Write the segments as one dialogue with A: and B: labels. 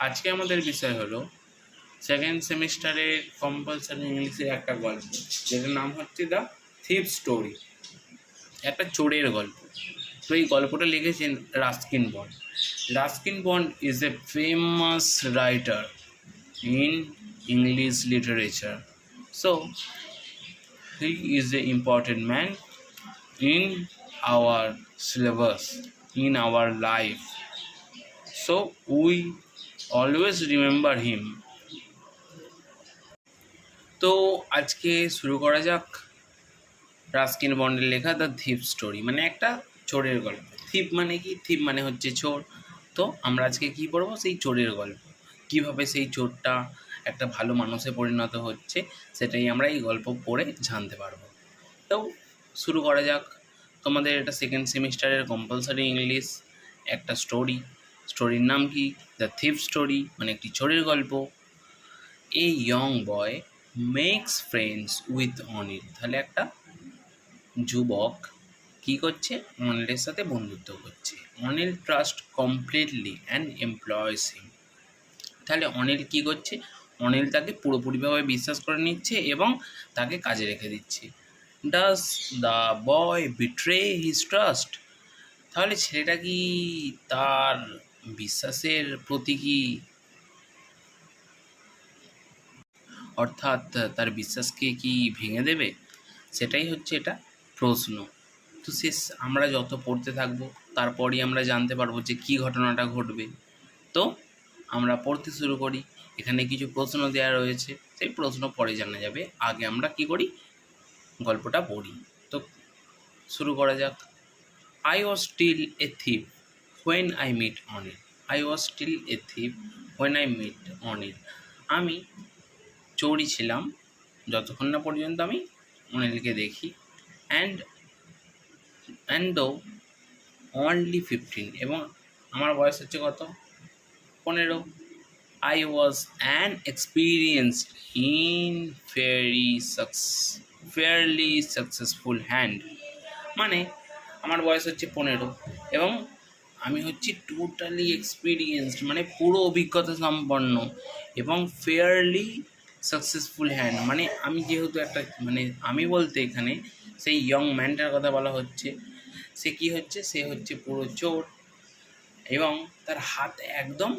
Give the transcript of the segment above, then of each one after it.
A: আজকে আমাদের বিষয় হলো সেকেন্ড সেমিস্টারের কম্পালসারি ইংলিশের একটা গল্প, যেটার নাম হচ্ছে দ্য থিপ স্টোরি, একটা চোরের গল্প। তো এই গল্পটা লিখেছেন Ruskin bond. Ruskin bond is a famous writer in English literature, so he is a important man in our syllabus, in our life, so we always remember him. তো আজকে শুরু করা যাক রাস্কিন বন্ডের লেখা দ্য থিপ স্টোরি, মানে একটা চোরের গল্প। থিপ মানে কি? থিপ মানে হচ্ছে চোর। তো আমরা আজকে কি পড়বো? সেই চোরের গল্প, কিভাবে সেই চোরটা একটা ভালো মানুষে পরিণত হচ্ছে, সেটাই আমরা এই গল্প পড়ে জানতে পারবো। তো শুরু করা যাক। তোমাদের এটা সেকেন্ড সেমিস্টারের কম্পালসারি ইংলিশ একটা স্টোরির নাম কি? দ্য থিপ স্টোরি, মানে একটি চোরের গল্প। A young boy makes friends with Anil. তাহলে একটা যুবক কি করছে? অনিলের সাথে বন্ধুত্ব করছে। Anil trust completely and employs him. তাহলে অনিল কি করছে? অনিল তাকে পুরোপুরিভাবে বিশ্বাস করে নিচ্ছে এবং তাকে কাজে রেখে দিচ্ছে। Does the boy betray his trust? তাহলে ছেলেটা কি তার বিশ্বাসের প্রতি কি, অর্থাৎ তার বিশ্বাসকে কি ভেঙে দেবে? সেটাই হচ্ছে এটা প্রশ্ন। তো আমরা যত পড়তে থাকবো তারপরই আমরা জানতে পারবো যে কী ঘটনাটা ঘটবে। তো আমরা পড়তে শুরু করি। এখানে কিছু প্রশ্ন দেওয়া রয়েছে, সেই প্রশ্ন পরে জানা যাবে। আগে আমরা কি করি? গল্পটা পড়ি। তো শুরু করা যাক। I was still a thief when I met Anil. I was still a thief when I met Anil. আমি চোরই ছিলাম যতক্ষণ না পর্যন্ত আমি অনিলকে দেখি। অ্যান্ড দো অনলি 15, এবং আমার বয়স হচ্ছে কত? 15। I was an experienced in fairly successful hand, মানে আমার বয়স হচ্ছে 15 এবং আমি হচ্ছি টোটালি এক্সপিরিয়েন্সড, মানে পুরো অভিজ্ঞতা সম্পন্ন, এবং ফেয়ারলি সাকসেসফুল হ্যান্ড, মানে আমি যেহেতু একটা, মানে আমি বলতে এখানে সেই ইয়ং ম্যানটার কথা বলা হচ্ছে। সে কি হচ্ছে? সে হচ্ছে পুরো চোর এবং তার হাত একদম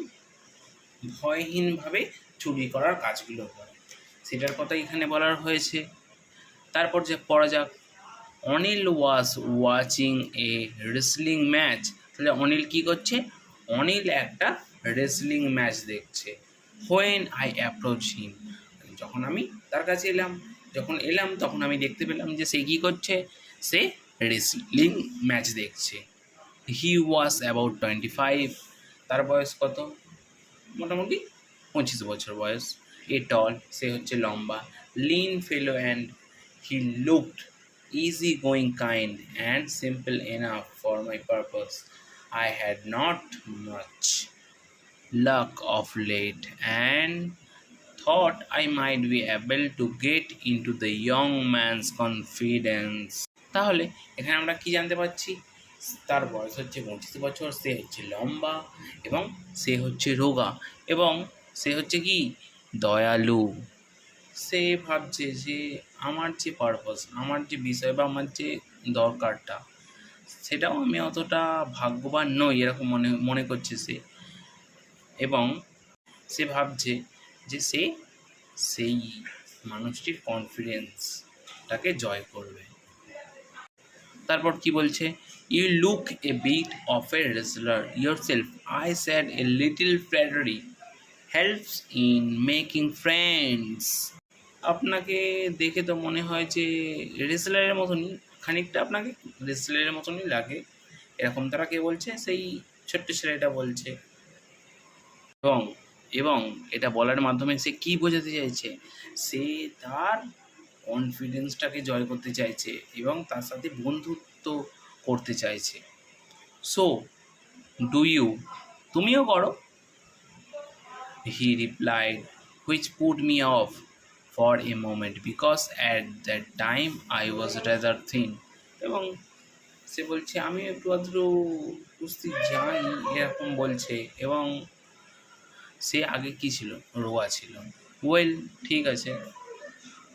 A: ভয়হীনভাবে চুরি করার কাজগুলো করে, সেটার কথা এখানে বলার হয়েছে। তারপর যে পড়া যাক। Anil was watching a wrestling match. তাহলে অনিল কি করছে? অনিল একটা রেসলিং ম্যাচ দেখছে। হোয়েন আই অ্যাপ্রোচ হিম, যখন আমি তার কাছে এলাম তখন আমি দেখতে পেলাম যে সে কী করছে? সে রেসলিং ম্যাচ দেখছে। হি ওয়াজ অ্যাবাউট 25, তার বয়স কত? মোটামুটি 25 বছর বয়স। এ টল, সে হচ্ছে লম্বা। Lean fellow and he looked easy going, kind and simple enough for my purpose. I had not much luck of late and thought I might be able to get into the young man's confidence. তাহলে এখানে আমরা কি জানতে পারছি? তার বয়স হচ্ছে 25 বছর, সে হচ্ছে লম্বা এবং সে হচ্ছে রোগা এবং সে হচ্ছে কি? দয়ালু। সে ভাবছে যে আমার যে পারপাস, আমার যে বিষয় বা আমার যে দরকারটা, সেটাও আমি অতটা ভাগ্যবান নই এরকম মনে করছে সে, এবং সে ভাবছে যে সে সেই মানুষটির কনফিডেন্সটাকে জয় করবে। তারপর কি বলছে? You look a bit of a wrestler yourself. I said a little flattery helps in making friends. আপনাকে দেখে তো মনে হয় যে রেসলারের মতনই, খানিকটা আপনাকে রেসলারের মতনই লাগে, এরকম তারা কে বলছে? সেই ছোট্ট ছেলেটা বলছে। এবং এটা বলার মাধ্যমে সে কি বোঝাতে চাইছে? সে তার কনফিডেন্সটাকে জয় করতে চাইছে এবং তার সাথে বন্ধুত্ব করতে চাইছে। সো ডু ইউ, তুমিও করো। হি replied, which put me of for a moment because at that time I was rather thin. এবং সে বলছে আমি একটু আধটু কুস্তি জানি, এরকম বলছে, এবং সে আগে কি ছিল, রোয়া ছিল। ওয়েল, ঠিক আছে,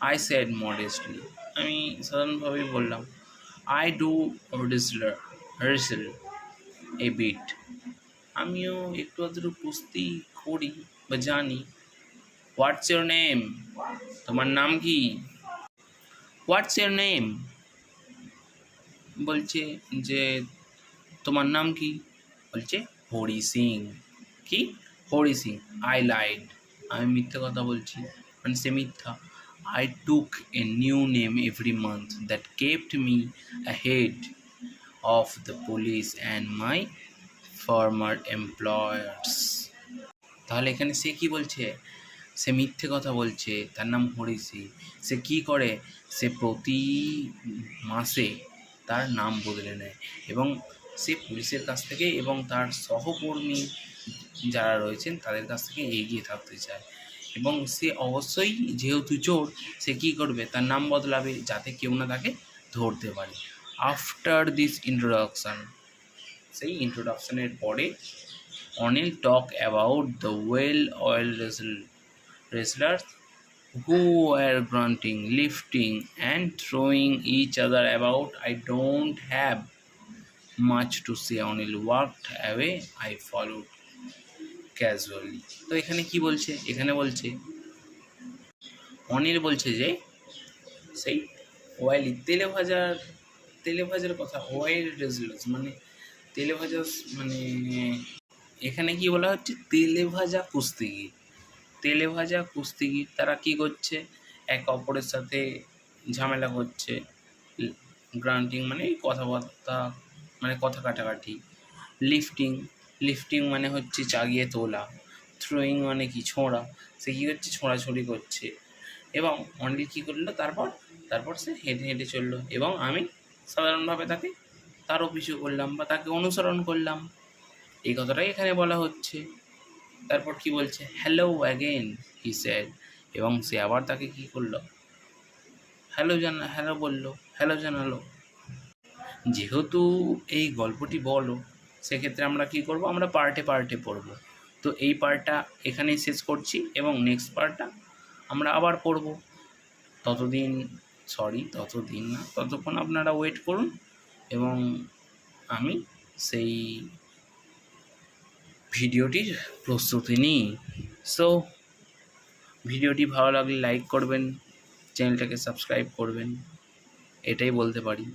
A: আই সেড মডেস্টলি, আমি সাধারণভাবেই বললাম, I do resemble a bit, আমিও একটু আধটু কুস্তি করি বা জানি। হোয়াটস ইউর নেম, তোমার নাম কি? হোয়াটস ইউর নেম, বলছে যে তোমার নাম কি? বলছে হরি সিং। কি? হরি সিং। আই লাইড, আমি মিথ্যে কথা বলছি, মানে সে মিথ্যা। I took a new name every month that kept me ahead of the police and my former employers. তাহলে এখানে সে কি বলছে? সে মিথ্যে কথা বলছে, তার নাম হরি সিং। সে কি করে? সে প্রতি মাসে তার নাম বদলে নেয় এবং সে পুলিশের কাছ থেকে এবং তার সহকর্মী যারা রয়েছেন তাদের কাছ থেকে এগিয়ে থাকতে চায়। এবং সে অবশ্যই, যেহেতু চোর, সে কী করবে? তার নাম বদলাবে যাতে কেউ না তাকে ধরতে পারে। আফটার দিস ইন্ট্রোডাকশান, সেই ইন্ট্রোডাকশানের পরে Anil talk about the well oil wrestlers who were grunting, lifting, and throwing each other about. I don't have much to say. Anil walked away. I followed casually. তো এখানে কি বলছে? এখানে বলছে, অনিল বলছে যে সেই অয়েলি তেলে ভাজার কথা, অয়েল রেজলার্স মানে তেলে ভাজা, মানে এখানে কি বলা হচ্ছে? তেলে ভাজা কুস্তিগির তারা কি করছে? একে অপরের সাথে ঝামেলা করছে। গ্রান্টিং মানে কথাবার্তা, মানে কথা কাটাকাটি। লিফটিং মানে হচ্ছে চাগিয়ে তোলা। থ্রোয়িং মানে কি? ছোঁড়া। সে কী করছে? ছোঁড়াছুড়ি করছে। এবং অনিল কী করলো? তারপর সে হেঁটে হেঁটে চললো এবং আমি সাধারণভাবে তারও পিছু করলাম বা তাকে অনুসরণ করলাম, এই কথাটাই এখানে বলা হচ্ছে। তারপর কি বলছে? হ্যালো অ্যাগেন হি সেড, এবং সে আবার তাকে কি করলো? হ্যালো জানালো। যেহেতু এই গল্পটি বলো, সেক্ষেত্রে আমরা কি করব? আমরা পার্টে পড়ব। তো এই পার্টটা এখানেই শেষ করছি এবং নেক্সট পার্টটা আমরা আবার পড়ব। ততক্ষণ আপনারা ওয়েট করুন এবং আমি সেই ভিডিওটির প্রস্তুতি নিই। সো ভিডিওটি ভালো লাগলে লাইক করবেন, চ্যানেলটাকে সাবস্ক্রাইব করবেন, এটাই বলতে পারি।